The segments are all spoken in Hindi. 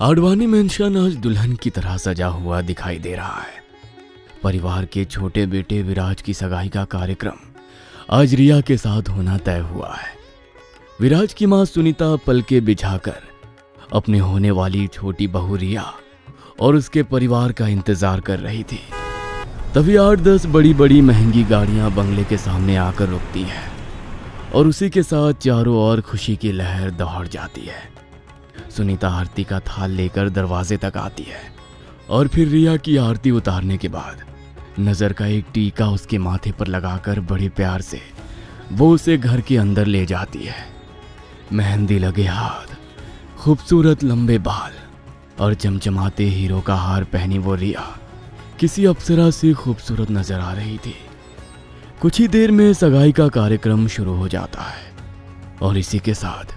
आडवाणी मेंशन आज दुल्हन की तरह सजा हुआ दिखाई दे रहा है। परिवार के छोटे बेटे विराज की सगाई का कार्यक्रम आज रिया के साथ होना तय हुआ है। विराज की मां सुनीता पलके बिछाकर अपने होने वाली छोटी बहू रिया और उसके परिवार का इंतजार कर रही थी। तभी 8-10 बड़ी बड़ी महंगी गाड़ियां बंगले के सामने आकर रुकती हैं और उसी के साथ चारों ओर खुशी की लहर दौड़ जाती है। सुनीता आरती का थाल लेकर दरवाजे तक आती है और फिर रिया की आरती उतारने के बाद नजर का एक टीका उसके माथे पर लगाकर बड़े प्यार से वो उसे घर के अंदर ले जाती है। मेहंदी लगे हाथ, खूबसूरत लंबे बाल और चमचमाते हीरो का हार पहनी वो रिया किसी अप्सरा से खूबसूरत नजर आ रही थी। कुछ ही देर में सगाई का कार्यक्रम शुरू हो जाता है और इसी के साथ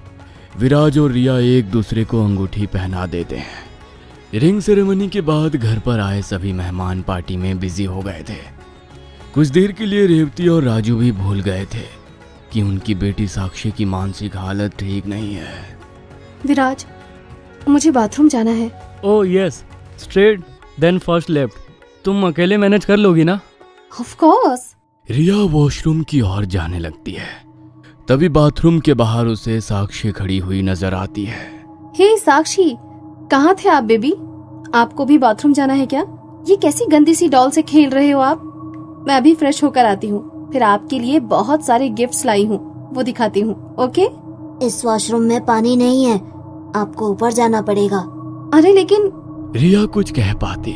विराज और रिया एक दूसरे को अंगूठी पहना देते हैं। रिंग सेरेमनी के बाद घर पर आए सभी मेहमान पार्टी में बिजी हो गए थे। कुछ देर के लिए रेवती और राजू भी भूल गए थे कि उनकी बेटी साक्षी की मानसिक हालत ठीक नहीं है। विराज, मुझे बाथरूम जाना है। Oh yes, straight then first left. तुम अकेले मैनेज कर लोगी ना? Of course. रिया वॉशरूम की ओर जाने लगती है। तभी बाथरूम के बाहर उसे साक्षी खड़ी हुई नजर आती है। हे साक्षी, कहाँ थे आप बेबी? आपको भी बाथरूम जाना है क्या? ये कैसी गंदी सी डॉल से खेल रहे हो आप? मैं अभी फ्रेश होकर आती हूँ, फिर आपके लिए बहुत सारे गिफ्ट्स लाई हूँ, वो दिखाती हूँ। ओके? इस वॉशरूम में पानी नहीं है, आपको ऊपर जाना पड़ेगा। अरे लेकिन रिया कुछ कह पाती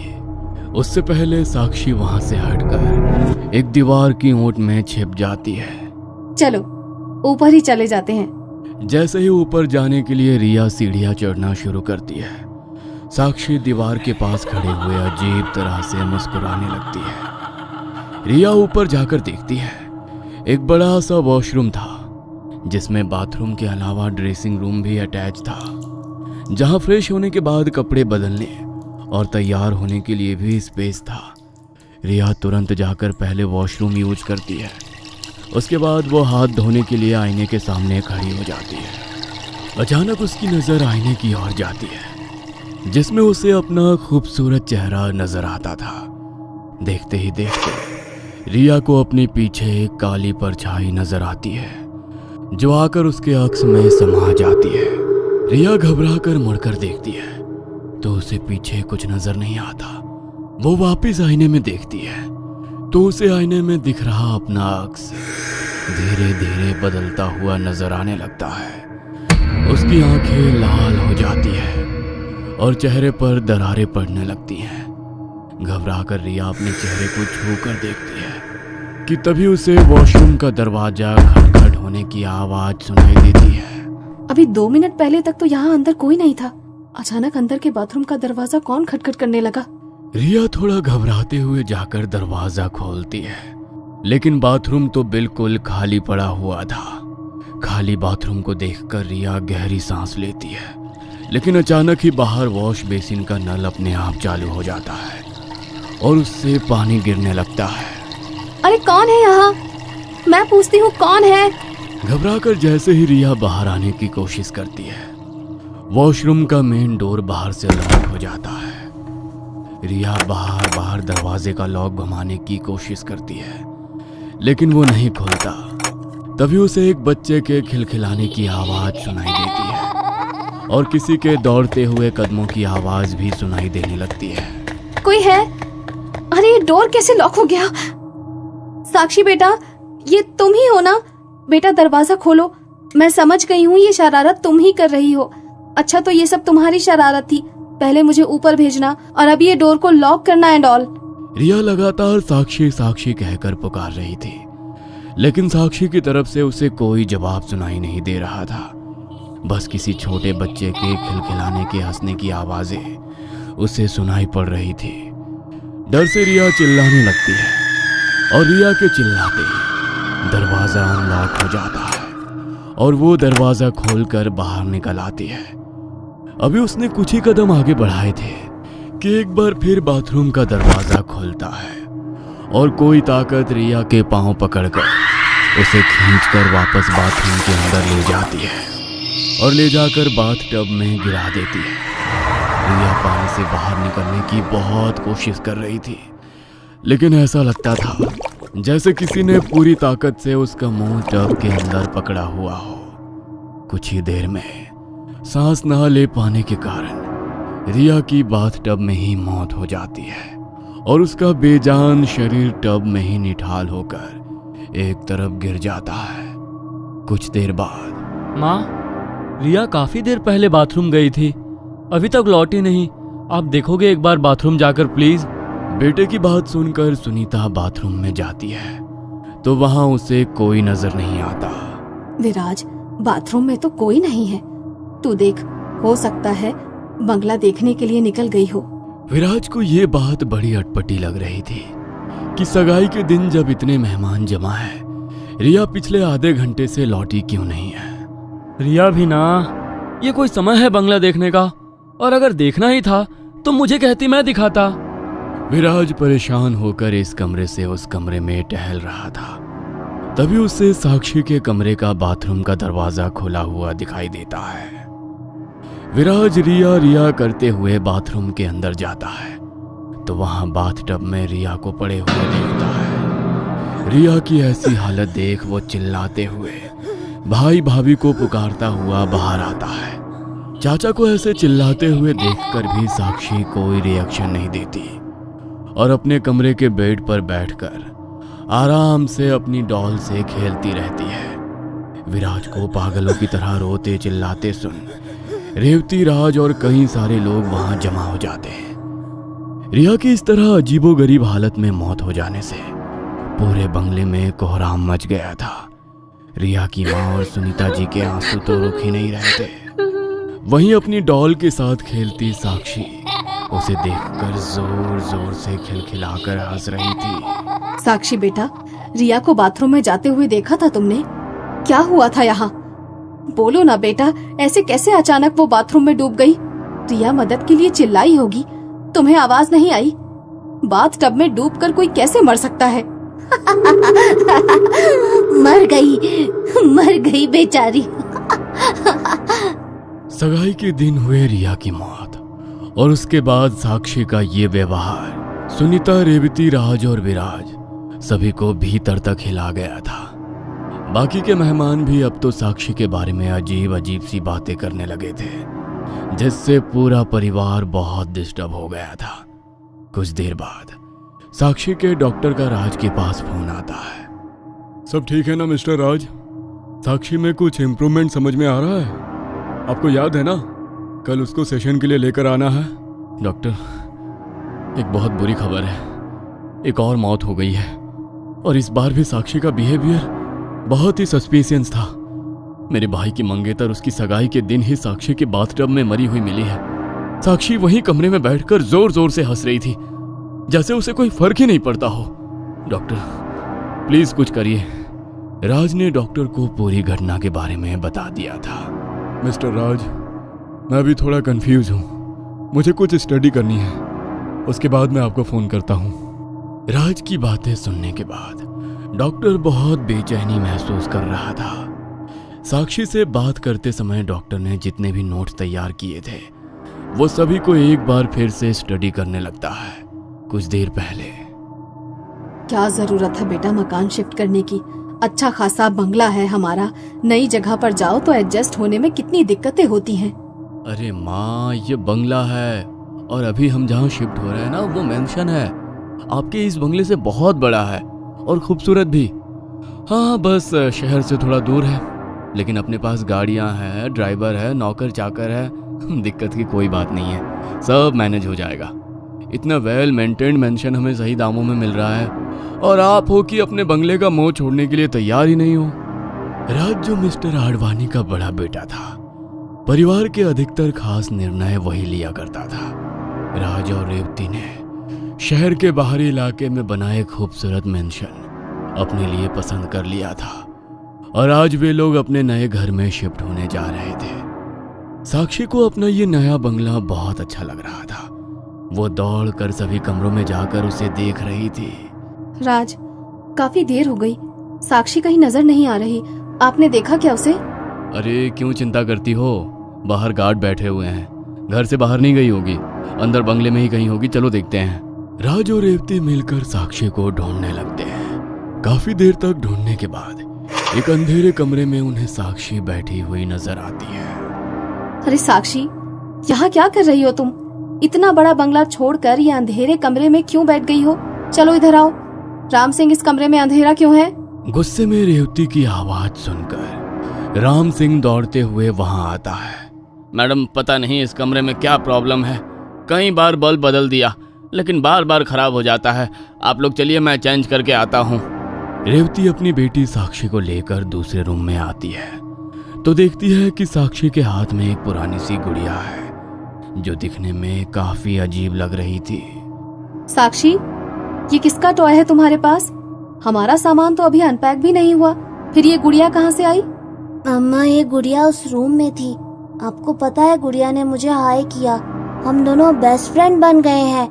उससे पहले साक्षी वहां से हटकर एक दीवार की ओट में छिप जाती है। चलो ऊपर ही चले जाते हैं। जैसे ही ऊपर जाने के लिए रिया सीढ़ियां चढ़ना शुरू करती है, साक्षी दीवार के पास खड़े हुए अजीब तरह से मुस्कुराने लगती है। रिया ऊपर जाकर देखती है एक बड़ा सा वॉशरूम था जिसमें बाथरूम के अलावा ड्रेसिंग रूम भी अटैच था, जहां फ्रेश होने के बाद कपड़े बदलने और तैयार होने के लिए भी स्पेस था। रिया तुरंत जाकर पहले वॉशरूम यूज करती है, उसके बाद वो हाथ धोने के लिए आईने के सामने खड़ी हो जाती है। अचानक उसकी नजर आईने की ओर जाती है जिसमें उसे अपना खूबसूरत चेहरा नजर आता था। देखते ही देखते रिया को अपने पीछे एक काली परछाई नजर आती है जो आकर उसके अक्स में समा जाती है। रिया घबरा कर मुड़कर देखती है तो उसे पीछे कुछ नजर नहीं आता। वो वापस आईने में देखती है तो उसे आईने में दिख रहा अपना अक्स धीरे धीरे बदलता हुआ नजर आने लगता है। उसकी आंखें लाल हो जाती है और चेहरे पर दरारें पड़ने लगती हैं। घबराकर रिया अपने चेहरे को छू कर देखती है कि तभी उसे वॉशरूम का दरवाजा खटखट होने की आवाज सुनाई देती है। अभी 2 मिनट पहले तक तो यहाँ अंदर कोई नहीं था, अचानक अंदर के बाथरूम का दरवाजा कौन खटखट करने लगा? रिया थोड़ा घबराते हुए जाकर दरवाजा खोलती है, लेकिन बाथरूम तो बिल्कुल खाली पड़ा हुआ था। खाली बाथरूम को देखकर रिया गहरी सांस लेती है, लेकिन अचानक ही बाहर वॉश बेसिन का नल अपने आप चालू हो जाता है और उससे पानी गिरने लगता है। अरे कौन है यहाँ? मैं पूछती हूँ कौन है? घबराकर जैसे ही रिया बाहर आने की कोशिश करती है, वॉशरूम का मेन डोर बाहर से लॉक हो जाता है। रिया बाहर दरवाजे का लॉक घुमाने की कोशिश करती है, लेकिन वो नहीं खुलता। तभी उसे एक बच्चे के खिलखिलाने की आवाज सुनाई देती है और किसी के दौड़ते हुए कदमों की आवाज भी सुनाई देने लगती है। कोई है? अरे ये डोर कैसे लॉक हो गया? साक्षी बेटा, ये तुम ही हो ना? बेटा दरवाजा खोलो, मैं समझ गई हूँ ये शरारत तुम ही कर रही हो। अच्छा तो ये सब तुम्हारी शरारत थी, पहले मुझे ऊपर भेजना और अब ये डोर को लॉक करना एंड ऑल। रिया लगातार साक्षी साक्षी कहकर पुकार रही थी, लेकिन साक्षी की तरफ से उसे कोई जवाब सुनाई नहीं दे रहा था। बस किसी छोटे बच्चे के खिलखिलाने के हंसने की आवाजें उसे सुनाई पड़ रही थी। डर से रिया चिल्लाने लगती है और रिया के चिल्लाते ही दरवाजा अनलॉक हो जाता है और वो दरवाजा खोलकर बाहर निकल आती है। अभी उसने कुछ ही कदम आगे बढ़ाए थे कि एक बार फिर बाथरूम का दरवाजा खुलता है और कोई ताकत रिया के पांव पकड़कर उसे खींचकर वापस बाथरूम के अंदर ले जाती है और ले जाकर बाथ टब में गिरा देती है। रिया पानी से बाहर निकलने की बहुत कोशिश कर रही थी, लेकिन ऐसा लगता था जैसे किसी ने पूरी ताकत से उसका मुंह टब के अंदर पकड़ा हुआ हो। कुछ ही देर में सांस न ले पाने के कारण रिया की बाथ टब में ही मौत हो जाती है और उसका बेजान शरीर टब में ही निठाल होकर एक तरफ गिर जाता है। कुछ देर बाद माँ, रिया काफी देर पहले बाथरूम गई थी, अभी तक लौटी नहीं। आप देखोगे एक बार बाथरूम जाकर प्लीज। बेटे की बात सुनकर सुनीता बाथरूम में जाती है तो वहां उसे कोई नजर नहीं आता। विराज, बाथरूम में तो कोई नहीं है। तू देख, हो सकता है बंगला देखने के लिए निकल गई हो। विराज को ये बात बड़ी अटपटी लग रही थी कि सगाई के दिन जब इतने मेहमान जमा है, रिया पिछले आधे घंटे से लौटी क्यों नहीं है। रिया भी ना, ये कोई समय है बंगला देखने का? और अगर देखना ही था तो मुझे कहती, मैं दिखाता। विराज परेशान होकर इस कमरे से उस कमरे में टहल रहा था। तभी उसे साक्षी के कमरे का बाथरूम का दरवाजा खुला हुआ दिखाई देता है। विराज रिया रिया करते हुए बाथरूम के अंदर जाता है तो वहां बाथटब में रिया को पड़े हुए देखता है। रिया की ऐसी हालत देख वो चिल्लाते हुए भाई भाभी को पुकारता हुआ बाहर आता है। चाचा को ऐसे चिल्लाते हुए देखकर भी साक्षी कोई रिएक्शन नहीं देती और अपने कमरे के बेड पर बैठकर आराम से अपनी डॉल से खेलती रहती है। विराज को पागलों की तरह रोते चिल्लाते सुन रेवती, राज और कई सारे लोग वहां जमा हो जाते हैं। रिया की इस तरह अजीबोगरीब हालत में मौत हो जाने से पूरे बंगले में कोहराम मच गया था। रिया की माँ और सुनीता जी के आंसू तो रुक ही नहीं रहे थे। वहीं अपनी डॉल के साथ खेलती साक्षी उसे देखकर जोर जोर से खिलखिलाकर हंस रही थी। साक्षी बेटा, रिया को बाथरूम में जाते हुए देखा था तुमने? क्या हुआ था यहाँ? बोलो ना बेटा, ऐसे कैसे अचानक वो बाथरूम में डूब गई? रिया मदद के लिए चिल्लाई होगी, तुम्हें आवाज नहीं आई? बाथ टब में डूबकर कोई कैसे मर सकता है? मर गई बेचारी। सगाई के दिन हुए रिया की मौत और उसके बाद साक्षी का ये व्यवहार सुनीता, रेवती, राज और विराज सभी को भीतर तक हिला गया था। बाकी के मेहमान भी अब तो साक्षी के बारे में अजीब अजीब सी बातें करने लगे थे, जिससे पूरा परिवार बहुत डिस्टर्ब हो गया था। कुछ देर बाद साक्षी के डॉक्टर का राज के पास फोन आता है। सब ठीक है ना मिस्टर राज? साक्षी में कुछ इम्प्रूवमेंट समझ में आ रहा है? आपको याद है ना, कल उसको सेशन के लिए लेकर आना है। डॉक्टर, एक बहुत बुरी खबर है, एक और मौत हो गई है और इस बार भी साक्षी का बिहेवियर बहुत ही सस्पिशियस था। मेरे भाई की मंगेतर उसकी सगाई के दिन ही साक्षी के बाथटब में मरी हुई मिली है। साक्षी वहीं कमरे में बैठकर जोर जोर से हंस रही थी, जैसे उसे कोई फर्क ही नहीं पड़ता हो। डॉक्टर, प्लीज कुछ करिए। राज ने डॉक्टर को पूरी घटना के बारे में बता दिया था। मिस्टर राज, मैं अभी थोड़ा कंफ्यूज हूँ, मुझे कुछ स्टडी करनी है, उसके बाद मैं आपको फोन करता हूँ। राज की बातें सुनने के बाद डॉक्टर बहुत बेचैनी महसूस कर रहा था। साक्षी से बात करते समय डॉक्टर ने जितने भी नोट्स तैयार किए थे वो सभी को एक बार फिर से स्टडी करने लगता है। कुछ देर पहले, क्या जरूरत है बेटा मकान शिफ्ट करने की? अच्छा खासा बंगला है हमारा, नई जगह पर जाओ तो एडजस्ट होने में कितनी दिक्कतें होती हैं। अरे माँ, ये बंगला है और अभी हम जहाँ शिफ्ट हो रहे हैं ना, वो मेंशन है। आपके इस बंगले से बहुत बड़ा है और खूबसूरत भी। हाँ, बस शहर से थोड़ा दूर है, लेकिन अपने पास गाड़ियाँ हैं, ड्राइवर है, नौकर चाकर है। दिक्कत की कोई बात नहीं है, सब मैनेज हो जाएगा। इतना वेल मेंटेन्ड मेंशन हमें सही दामों में मिल रहा है और आप हो कि अपने बंगले का मोह छोड़ने के लिए तैयार ही नहीं हो। राज, जो मिस्टर आडवाणी का बड़ा बेटा था, परिवार के अधिकतर खास निर्णय वही लिया करता था। राज और रेवती ने शहर के बाहरी इलाके में बनाए खूबसूरत मेंशन अपने लिए पसंद कर लिया था और आज वे लोग अपने नए घर में शिफ्ट होने जा रहे थे। साक्षी को अपना ये नया बंगला बहुत अच्छा लग रहा था। वो दौड़कर सभी कमरों में जाकर उसे देख रही थी। राज, काफी देर हो गई, साक्षी कहीं नजर नहीं आ रही, आपने देखा क्या उसे? अरे क्यों चिंता करती हो, बाहर गार्ड बैठे हुए हैं, घर से बाहर नहीं गई होगी, अंदर बंगले में ही कहीं होगी, चलो देखते हैं। राज और रेवती मिलकर साक्षी को ढूंढने लगते हैं। काफी देर तक ढूंढने के बाद एक अंधेरे कमरे में उन्हें साक्षी बैठी हुई नजर आती है। अरे साक्षी, यहाँ क्या कर रही हो तुम? इतना बड़ा बंगला छोड़कर ये अंधेरे कमरे में क्यों बैठ गई हो? चलो इधर आओ। राम सिंह, इस कमरे में अंधेरा क्यों है? गुस्से में रेवती की आवाज सुनकर राम सिंह दौड़ते हुए वहां आता है। मैडम, पता नहीं इस कमरे में क्या प्रॉब्लम है, कई बार बल्ब बदल दिया लेकिन बार बार खराब हो जाता है। आप लोग चलिए, मैं चेंज करके आता हूँ। रेवती अपनी बेटी साक्षी को लेकर दूसरे रूम में आती है तो देखती है कि साक्षी के हाथ में एक पुरानी सी गुड़िया है जो दिखने में काफी अजीब लग रही थी। साक्षी, ये किसका टॉय है तुम्हारे पास? हमारा सामान तो अभी अनपैक भी नहीं हुआ, फिर ये गुड़िया कहाँ से आई? अम्मा, ये गुड़िया उस रूम में थी। आपको पता है, गुड़िया ने मुझे हाय किया। हम दोनों बेस्ट फ्रेंड बन गए हैं।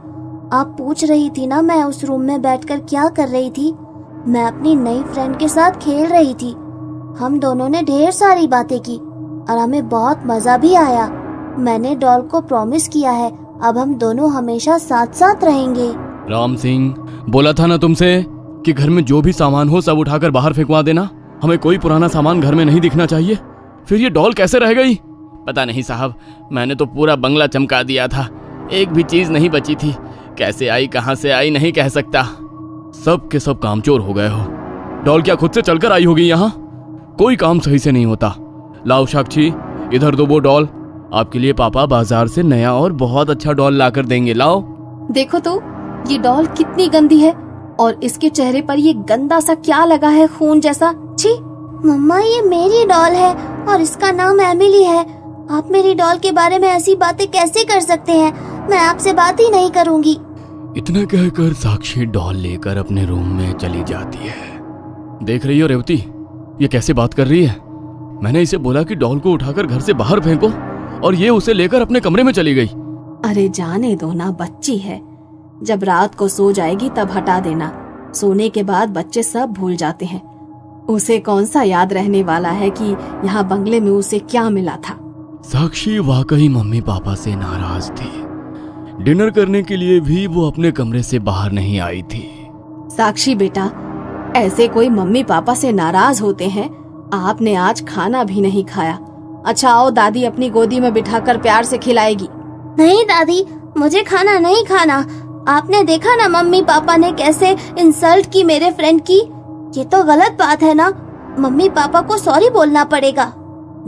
आप पूछ रही थी ना मैं उस रूम में बैठकर क्या कर रही थी? मैं अपनी नई फ्रेंड के साथ खेल रही थी। हम दोनों ने ढेर सारी बातें की और हमें बहुत मजा भी आया। मैंने डॉल को प्रॉमिस किया है, अब हम दोनों हमेशा साथ साथ रहेंगे। राम सिंह, बोला था ना तुमसे कि घर में जो भी सामान हो सब उठाकर बाहर फेंकवा देना। हमें कोई पुराना सामान घर में नहीं दिखना चाहिए। फिर ये डॉल कैसे रह गई? पता नहीं साहब, मैंने तो पूरा बंगला चमका दिया था, एक भी चीज नहीं बची थी। कैसे आई, कहां से आई, नहीं कह सकता। सब के सब कामचोर हो गए हो। डॉल क्या खुद से चलकर आई होगी यहाँ? कोई काम सही से नहीं होता। लाओ साक्षी, इधर दो वो डॉल। आपके लिए पापा बाजार से नया और बहुत अच्छा डॉल लाकर देंगे। लाओ। देखो तो, ये डॉल कितनी गंदी है और इसके चेहरे पर ये गंदा सा क्या लगा है, खून जैसा। छी! मम्मा, ये मेरी डॉल है और इसका नाम एमिली है। आप मेरी डॉल के बारे में ऐसी बातें कैसे कर सकते हैं? मैं आपसे बात ही नहीं करूंगी। इतना कहकर साक्षी डॉल लेकर अपने रूम में चली जाती है। देख रही हो रेवती, ये कैसे बात कर रही है? मैंने इसे बोला कि डॉल को उठाकर घर से बाहर फेंको और ये उसे लेकर अपने कमरे में चली गई। अरे जाने दो ना, बच्ची है। जब रात को सो जाएगी तब हटा देना। सोने के बाद बच्चे सब भूल जाते हैं। उसे कौन सा याद रहने वाला है कि यहाँ बंगले में उसे क्या मिला था। साक्षी वाकई मम्मी पापा से नाराज थी। डिनर करने के लिए भी वो अपने कमरे से बाहर नहीं आई थी। साक्षी बेटा, ऐसे कोई मम्मी पापा से नाराज होते हैं? आपने आज खाना भी नहीं खाया। अच्छा आओ, दादी अपनी गोदी में बिठाकर प्यार से खिलाएगी। नहीं दादी, मुझे खाना नहीं खाना। आपने देखा ना मम्मी पापा ने कैसे इंसल्ट की मेरे फ्रेंड की। ये तो गलत बात है ना। मम्मी पापा को सॉरी बोलना पड़ेगा।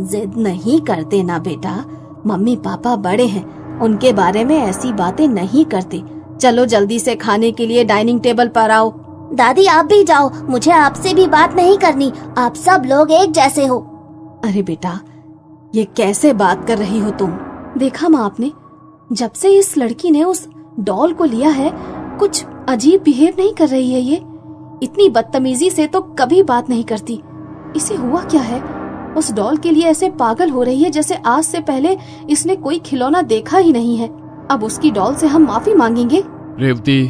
जिद नहीं करते ना बेटा, मम्मी पापा बड़े हैं, उनके बारे में ऐसी बातें नहीं करते। चलो जल्दी से खाने के लिए डाइनिंग टेबल पर आओ। दादी आप भी जाओ, मुझे आपसे भी बात नहीं करनी। आप सब लोग एक जैसे हो। अरे बेटा, ये कैसे बात कर रही हो तुम? देखा माँ आपने, जब से इस लड़की ने उस डॉल को लिया है कुछ अजीब बिहेव नहीं कर रही है। ये इतनी बदतमीजी से तो कभी बात नहीं करती। इसे हुआ क्या है? उस डॉल के लिए ऐसे पागल हो रही है जैसे आज से पहले इसने कोई खिलौना देखा ही नहीं है। अब उसकी डॉल से हम माफी मांगेंगे। रेवती,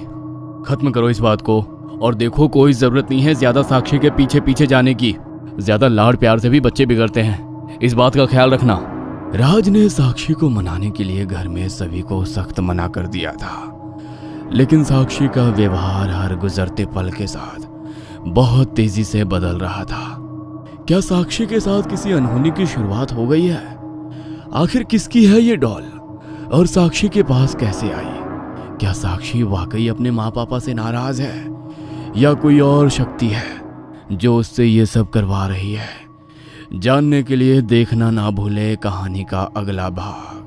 खत्म करो इस बात को और देखो, कोई जरूरत नहीं है ज्यादा साक्षी के पीछे पीछे जाने की। ज्यादा लाड़ प्यार से भी बच्चे बिगड़ते हैं, इस बात का ख्याल रखना। राज ने साक्षी को मनाने के लिए घर में सभी को सख्त मना कर दिया था, लेकिन साक्षी का व्यवहार हर गुजरते पल के साथ बहुत तेजी से बदल रहा था। क्या साक्षी के साथ किसी अनहोनी की शुरुआत हो गई है? आखिर किसकी है ये डॉल और साक्षी के पास कैसे आई? क्या साक्षी वाकई अपने माँ पापा से नाराज है या कोई और शक्ति है जो उससे ये सब करवा रही है? जानने के लिए देखना ना भूले कहानी का अगला भाग।